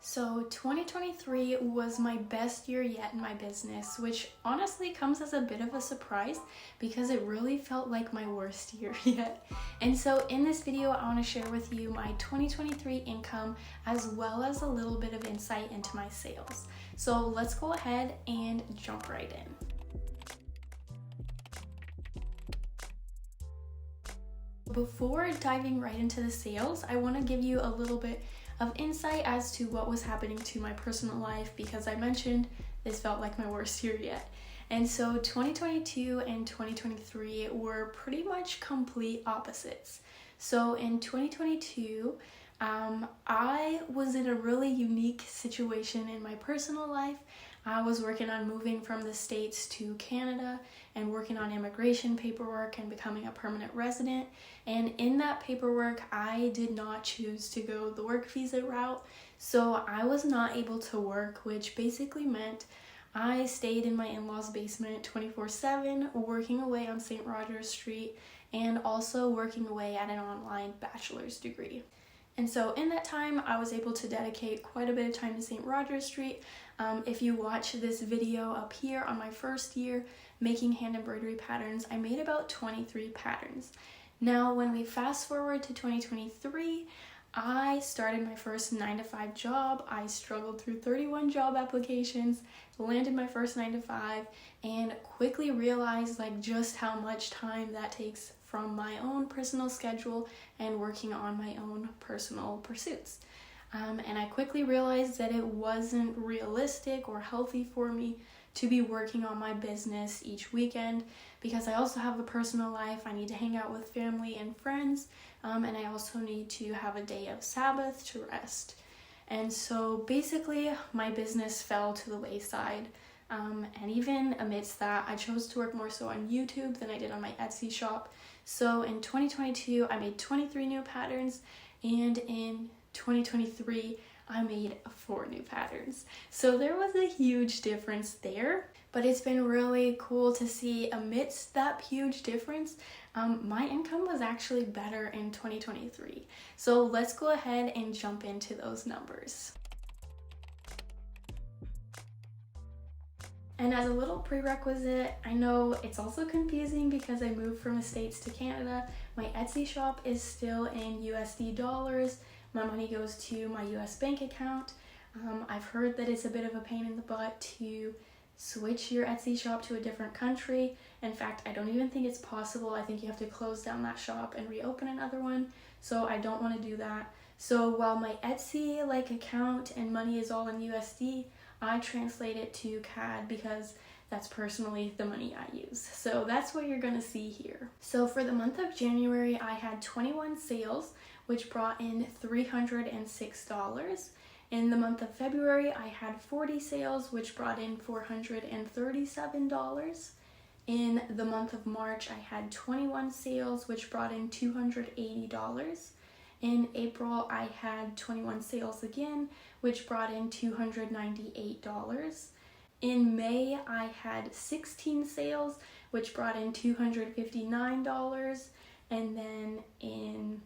So 2023 was my best year yet in my business, which honestly comes as a bit of a surprise because it really felt like my worst year yet. And so in this video, I want to share with you my 2023 income as well as a little bit of insight into my sales. So let's go ahead and jump right in. Before diving right into the sales, I want to give you a little bit of insight as to what was happening to my personal life because I mentioned this felt like my worst year yet. And so 2022 and 2023 were pretty much complete opposites. So in 2022, I was in a really unique situation in my personal life. I was working on moving from the States to Canada and working on immigration paperwork and becoming a permanent resident. And in that paperwork, I did not choose to go the work visa route. So I was not able to work, which basically meant I stayed in my in-laws' basement 24/7, working away on St. Rogers Street and also working away at an online bachelor's degree. And so in that time, I was able to dedicate quite a bit of time to St. Rogers Street. If you watch this video up here on my first year making hand embroidery patterns, I made about 23 patterns. Now, when we fast forward to 2023, I started my first 9-to-5 job. I struggled through 31 job applications, landed my first 9-to-5, and quickly realized just how much time that takes from my own personal schedule and working on my own personal pursuits. And I quickly realized that it wasn't realistic or healthy for me to be working on my business each weekend because I also have a personal life. I need to hang out with family and friends, and I also need to have a day of Sabbath to rest. And so basically my business fell to the wayside. And even amidst that, I chose to work more so on YouTube than I did on my Etsy shop. So in 2022, I made 23 new patterns, and in 2023, I made 4 new patterns. So there was a huge difference there, but it's been really cool to see amidst that huge difference, my income was actually better in 2023. So let's go ahead and jump into those numbers. And as a little prerequisite, I know it's also confusing because I moved from the States to Canada. My Etsy shop is still in USD dollars. My money goes to my US bank account. I've heard that it's a bit of a pain in the butt to switch your Etsy shop to a different country. In fact, I don't even think it's possible. I think you have to close down that shop and reopen another one. So I don't want to do that. So while my Etsy account and money is all in USD, I translate it to CAD because that's personally the money I use. So that's what you're gonna see here. So for the month of January, I had 21 sales, which brought in $306. In the month of February, I had 40 sales, which brought in $437. In the month of March, I had 21 sales, which brought in $280. In April, I had 21 sales again, which brought in $298. In May, I had 16 sales, which brought in $259. And then in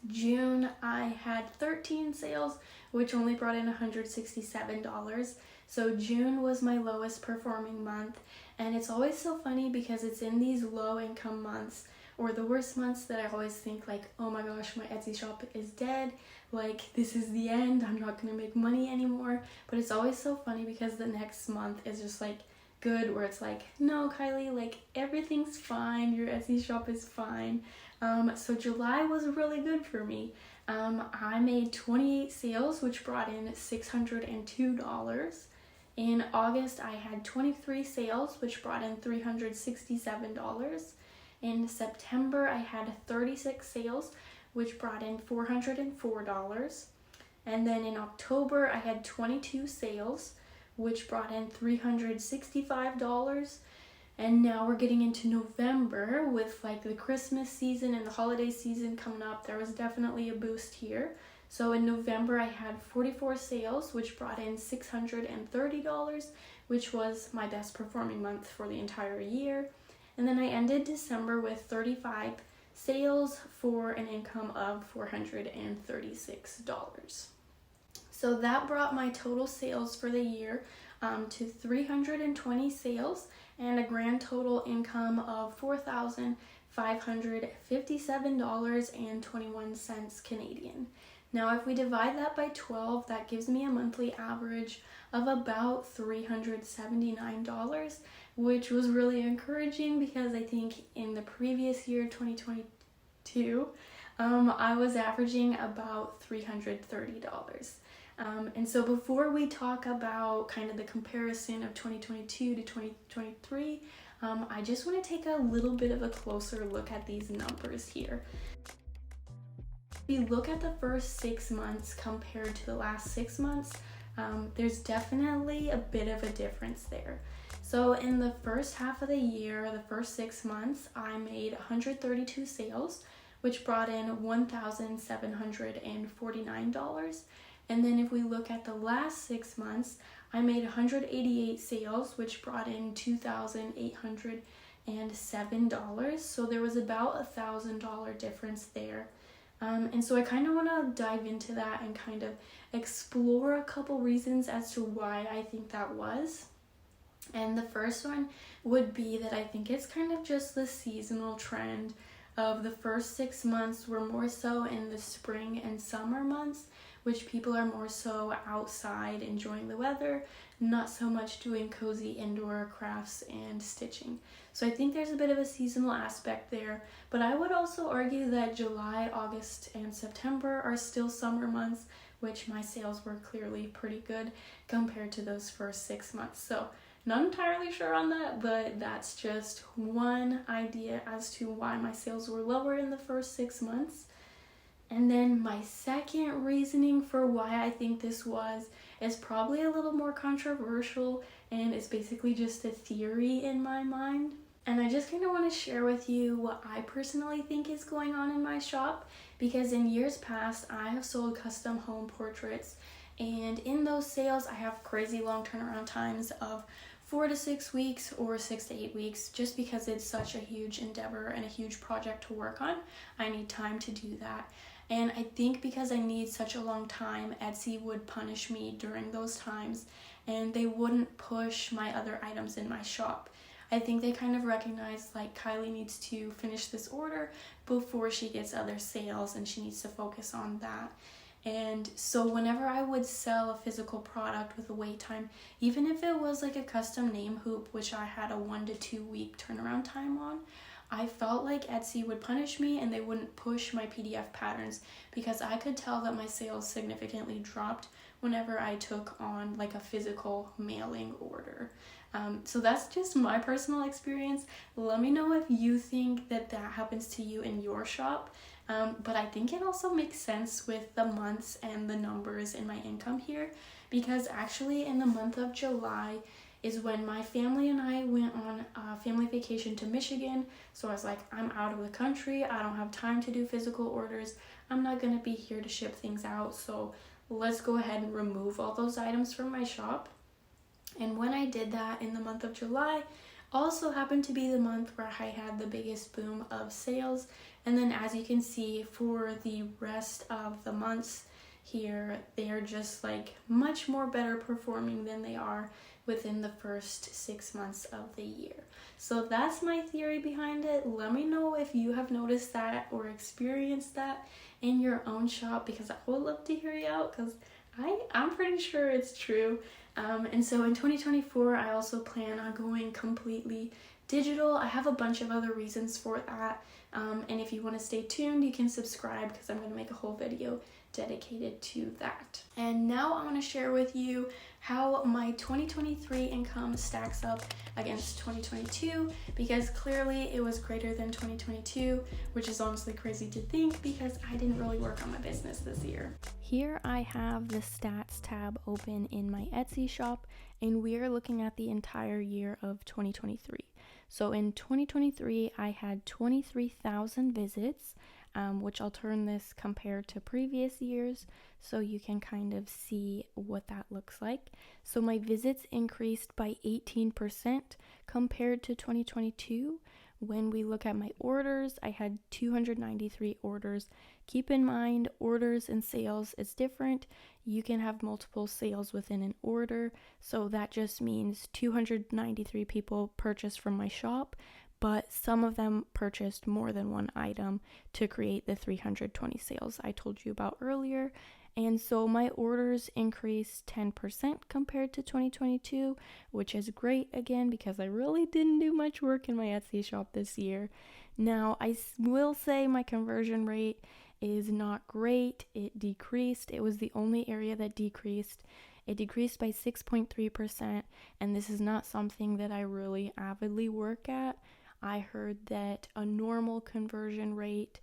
June, I had 13 sales, which only brought in $167. So June was my lowest performing month. And it's always so funny because it's in these low income months or the worst months that I always think oh my gosh, my Etsy shop is dead. This is the end. I'm not gonna make money anymore. But it's always so funny because the next month is just good, where it's no, Kylie, everything's fine. Your Etsy shop is fine. So July was really good for me. I made 28 sales, which brought in $602. In August, I had 23 sales, which brought in $367. In September, I had 36 sales, which brought in $404. And then in October, I had 22 sales, which brought in $365. And now we're getting into November with the Christmas season and the holiday season coming up. There was definitely a boost here. So in November, I had 44 sales, which brought in $630, which was my best performing month for the entire year. And then I ended December with 35 sales for an income of $436. So that brought my total sales for the year to 320 sales and a grand total income of $4,557.21 Canadian. Now, if we divide that by 12, that gives me a monthly average of about $379, which was really encouraging because I think in the previous year, 2022, I was averaging about $330. And so before we talk about kind of the comparison of 2022 to 2023, I just want to take a little bit of a closer look at these numbers here. If you look at the first 6 months compared to the last 6 months, there's definitely a bit of a difference there. So in the first half of the year, the first 6 months, I made 132 sales, which brought in $1,749. And then if we look at the last 6 months, I made 188 sales, which brought in $2,807. So there was about $1,000 difference there. And so I kind of want to dive into that and kind of explore a couple reasons as to why I think that was. And the first one would be that I think it's kind of just the seasonal trend of the first 6 months were more so in the spring and summer months, which people are more so outside enjoying the weather, not so much doing cozy indoor crafts and stitching. So I think there's a bit of a seasonal aspect there, but I would also argue that July, August, and September are still summer months, which my sales were clearly pretty good compared to those first 6 months. So not entirely sure on that, but that's just one idea as to why my sales were lower in the first 6 months. And then my second reasoning for why I think this was is probably a little more controversial, and it's basically just a theory in my mind. And I just kind of want to share with you what I personally think is going on in my shop, because in years past I have sold custom home portraits, and in those sales I have crazy long turnaround times of 4 to 6 weeks or 6 to 8 weeks, just because it's such a huge endeavor and a huge project to work on. I need time to do that. And I think because I need such a long time, Etsy would punish me during those times, and they wouldn't push my other items in my shop. I think they kind of recognize like Kylie needs to finish this order before she gets other sales, and she needs to focus on that. And so whenever I would sell a physical product with a wait time, even if it was like a custom name hoop, which I had a 1 to 2 week turnaround time on, I felt like Etsy would punish me and they wouldn't push my PDF patterns, because I could tell that my sales significantly dropped whenever I took on like a physical mailing order. So that's just my personal experience. Let me know if you think that that happens to you in your shop. But I think it also makes sense with the months and the numbers in my income here, because actually in the month of July is when my family and I went on a family vacation to Michigan. So I was like, I'm out of the country. I don't have time to do physical orders. I'm not going to be here to ship things out. So let's go ahead and remove all those items from my shop. And when I did that in the month of July, also happened to be the month where I had the biggest boom of sales. And then as you can see, for the rest of the months here, they are just like much more better performing than they are within the first 6 months of the year. So that's my theory behind it. Let me know if you have noticed that or experienced that in your own shop, because I would love to hear you out, because I'm pretty sure it's true. And so in 2024, I also plan on going completely digital. I have a bunch of other reasons for that. And if you want to stay tuned, you can subscribe, because I'm going to make a whole video dedicated to that. And now I want to share with you how my 2023 income stacks up against 2022, because clearly it was greater than 2022, which is honestly crazy to think because I didn't really work on my business this year. Here I have the stats tab open in my Etsy shop, and we are looking at the entire year of 2023. So in 2023, I had 23,000 visits, which I'll turn this compared to previous years so you can kind of see what that looks like. So my visits increased by 18% compared to 2022, When we look at my orders, I had 293 orders. Keep in mind, orders and sales is different. You can have multiple sales within an order, so that just means 293 people purchased from my shop, but some of them purchased more than one item to create the 320 sales I told you about earlier. And so my orders increased 10% compared to 2022, which is great again because I really didn't do much work in my Etsy shop this year. Now, I will say my conversion rate is not great. It decreased. It was the only area that decreased. It decreased by 6.3%, and this is not something that I really avidly work at. I heard that a normal conversion rate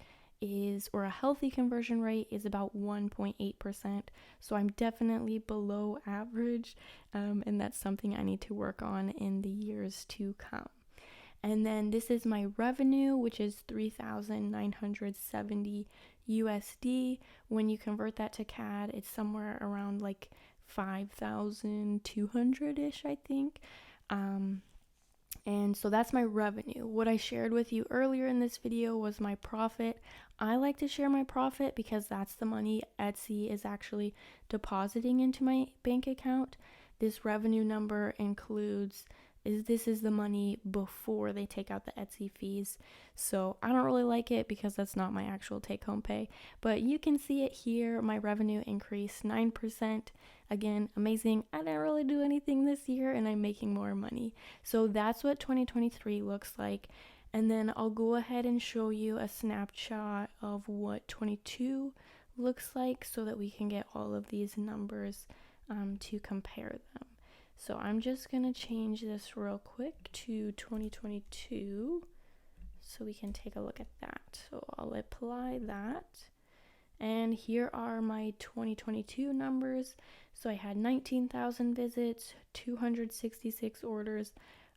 or a healthy conversion rate is about 1.8%. So I'm definitely below average, and that's something I need to work on in the years to come. And then this is my revenue, which is 3,970 USD. When you convert that to CAD, it's somewhere around like 5,200-ish, I think. And so that's my revenue. What I shared with you earlier in this video was my profit. I like to share my profit because that's the money Etsy is actually depositing into my bank account. This revenue number includes this is the money before they take out the Etsy fees. So I don't really like it because that's not my actual take-home pay. But you can see it here. My revenue increased 9%. Again, amazing. I didn't really do anything this year and I'm making more money. So that's what 2023 looks like. And then I'll go ahead and show you a snapshot of what 22 looks like so that we can get all of these numbers to compare them. So I'm just going to change this real quick to 2022 so we can take a look at that. So I'll apply that. And here are my 2022 numbers. So I had 19,000 visits, 266 orders,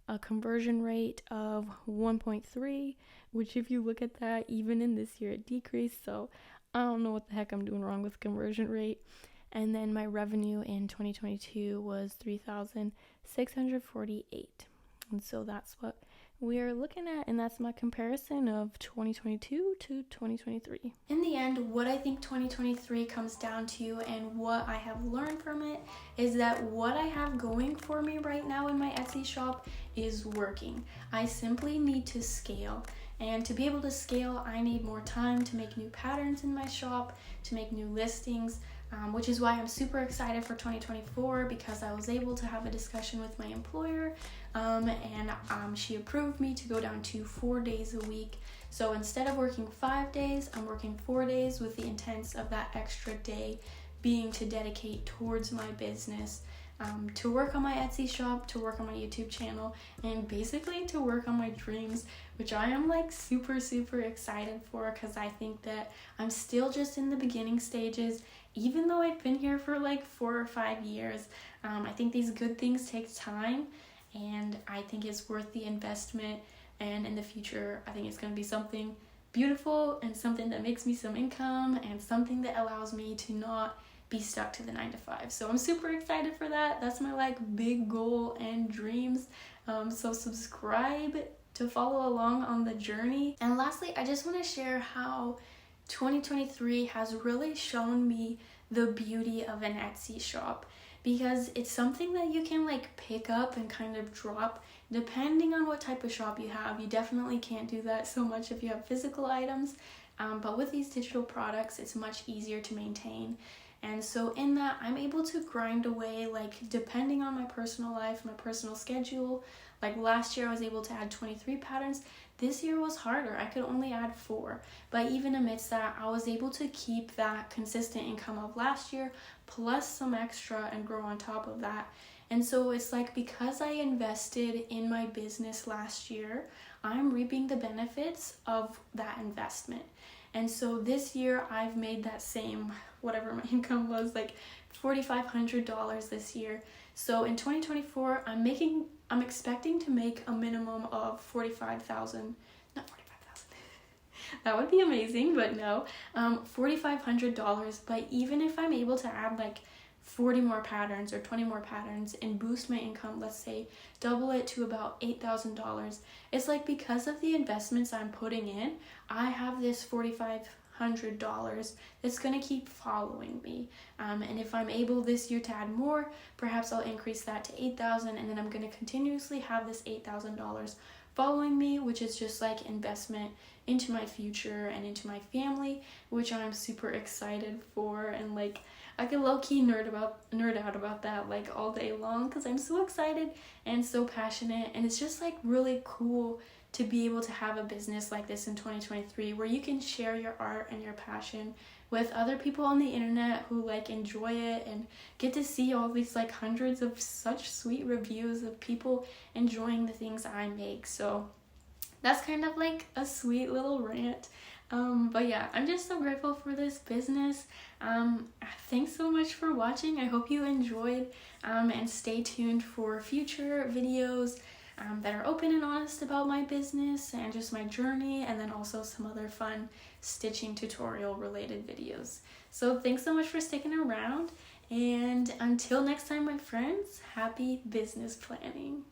a conversion rate of 1.3, which if you look at that, even in this year, it decreased. So I don't know what the heck I'm doing wrong with conversion rate. And then my revenue in 2022 was 3,648. And so that's what we're looking at, and that's my comparison of 2022 to 2023. In the end, what I think 2023 comes down to and what I have learned from it is that what I have going for me right now in my Etsy shop is working. I simply need to scale. And to be able to scale, I need more time to make new patterns in my shop, to make new listings, which is why I'm super excited for 2024 because I was able to have a discussion with my employer and she approved me to go down to 4 days a week. So instead of working 5 days, I'm working 4 days with the intent of that extra day being to dedicate towards my business, to work on my Etsy shop, to work on my YouTube channel, and basically to work on my dreams, which I am like super excited for because I think that I'm still just in the beginning stages. Even though I've been here for like 4 or 5 years, I think these good things take time, and I think it's worth the investment. And in the future, I think it's going to be something beautiful and something that makes me some income and something that allows me to not be stuck to the 9 to 5. So I'm super excited for that. That's my like big goal and dreams. So subscribe to follow along on the journey. And lastly, I just want to share how 2023 has really shown me the beauty of an Etsy shop, because it's something that you can like pick up and kind of drop depending on what type of shop you have. You definitely can't do that so much if you have physical items, but with these digital products, it's much easier to maintain. And so in that, I'm able to grind away, like depending on my personal life, my personal schedule. Like last year I was able to add 23 patterns. This year was harder. I could only add 4. But even amidst that, I was able to keep that consistent income of last year plus some extra and grow on top of that. And so it's like because I invested in my business last year, I'm reaping the benefits of that investment. And so this year I've made that same, whatever my income was, like $4,500 this year. So in 2024, I'm expecting to make a minimum of $45,000, not $45,000. That would be amazing, but no, $4,500. But even if I'm able to add like 40 more patterns or 20 more patterns and boost my income, let's say double it to about $8,000. It's like, because of the investments I'm putting in, I have this $4,500 that's going to keep following me. And if I'm able this year to add more, perhaps I'll increase that to $8,000, and then I'm going to continuously have this $8,000 following me, which is just like investment into my future and into my family, which I'm super excited for. And like, I could low-key nerd out about that like all day long, because I'm so excited and so passionate. And it's just like really cool to be able to have a business like this in 2023, where you can share your art and your passion with other people on the internet who like enjoy it, and get to see all these like hundreds of such sweet reviews of people enjoying the things I make. So that's kind of like a sweet little rant. But yeah, I'm just so grateful for this business. Thanks so much for watching. I hope you enjoyed, and stay tuned for future videos that are open and honest about my business and just my journey, and then also some other fun stitching tutorial related videos. So thanks so much for sticking around, and until next time, my friends, happy business planning.